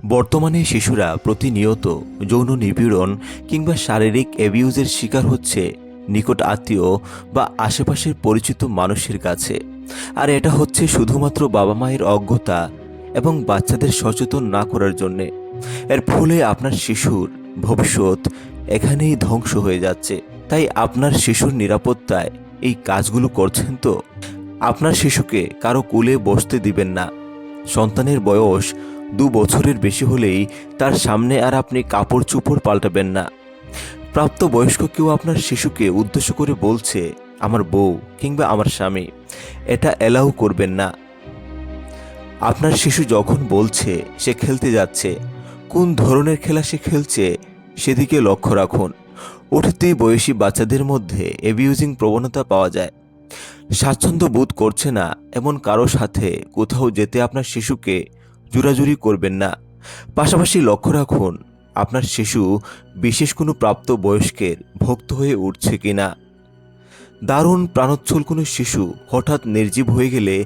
বর্তমানে শিশুরা প্রতিনিয়ত যৌন নিপীড়ন কিংবা শারীরিক অ্যাবিউজের শিকার হচ্ছে নিকট আত্মীয় বা আশেপাশের পরিচিত মানুষের কাছে। আর এটা হচ্ছে শুধুমাত্র বাবা মায়ের অজ্ঞতা এবং বাচ্চাদের সচেতন না করার জন্যে। এর ফলে আপনার শিশুর ভবিষ্যৎ এখানেই ধ্বংস হয়ে যাচ্ছে। তাই আপনার শিশুর নিরাপত্তায় এই কাজগুলো করছেন তো? আপনার শিশুকে কারো কোলে বসতে দিবেন না। সন্তানের বয়স 2 বছরের বেশি হলেই তার সামনে আর আপনি কাপড় চোপড় পাল্টাবেন না। প্রাপ্তবয়স্ক কেউ আপনার শিশুকে উদ্দেশ্য করে বলছে আমার বউ কিংবা আমার স্বামী, এটা অ্যালাউ করবেন না। আপনার শিশু যখন বলছে সে খেলতে যাচ্ছে, কোন ধরনের খেলা সে খেলছে সেদিকে লক্ষ্য রাখুন। উঠতি বয়সী বাচ্চাদের মধ্যে অ্যাবিউজিং প্রবণতা পাওয়া যায়। স্বাচ্ছন্দ্য বোধ করছে না এমন কারো সাথে কোথাও যেতে আপনার শিশুকে জোরাজুরি করবেন না। পাশাপাশি লক্ষ্য রাখুন আপনার শিশু বিশেষ কোনো প্রাপ্ত বয়স্কের ভক্ত হয়ে উঠছে কিনা। দারুণ প্রাণোচ্ছল কোনো শিশু হঠাৎ নির্জীব হয়ে গেলে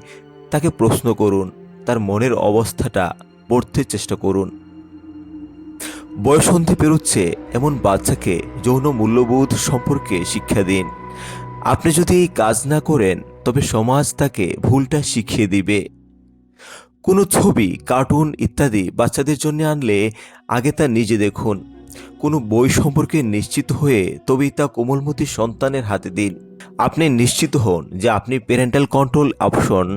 তাকে প্রশ্ন করুন, তার মনের অবস্থাটা পড়তে চেষ্টা করুন। বয়সন্ধি পেরোচ্ছে এমন বাচ্চাকে যৌন মূল্যবোধ সম্পর্কে শিক্ষা দিন। আপনি যদি এই কাজ না করেন তবে সমাজ তাকে ভুলটা শিখিয়ে দিবে। কোনো ছবি, কার্টুন ইত্যাদি বাচ্চাদের জন্য আনলে আগে তা নিজে দেখুন। কোনো বই সম্পর্কে নিশ্চিত হয়ে তবেই তা কোমলমতি সন্তানের হাতে দিন। আপনি নিশ্চিত হন যে আপনি প্যারেন্টাল কন্ট্রোল অপশন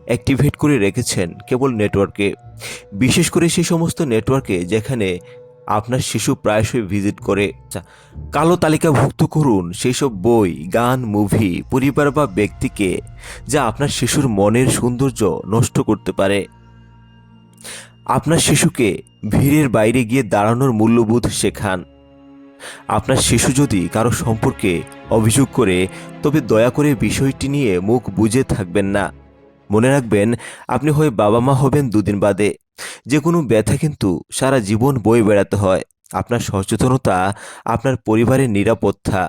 অ্যাক্টিভেট করে রেখেছেন কেবল নেটওয়ার্কে, বিশেষ করে সেই সমস্ত নেটওয়ার্কে যেখানে আপনার শিশু প্রায়শই ভিজিট করে। কালো তালিকাভুক্ত করুন সেই সব বই, গান, মুভি, পরিবার বা ব্যক্তিকে যা আপনার শিশুর মনের সৌন্দর্য নষ্ট করতে পারে। আপনার শিশুকে ভিড়ের বাইরে গিয়ে দাঁড়ানোর মূল্যবোধ শেখান। আপনার শিশু যদি কারো সম্পর্কে অভিযোগ করে তবে দয়া করে বিষয়টি নিয়ে মুখ বুজে থাকবেন না। মনে রাখবেন আপনি হয় বাবা মা হবেন 2 দিন বাদে। যে কোনো ব্যথা কিন্তু সারা জীবন বয়ে বেড়াতে হয়। আপনার সচেতনতা আপনার পরিবারের নিরাপত্তা।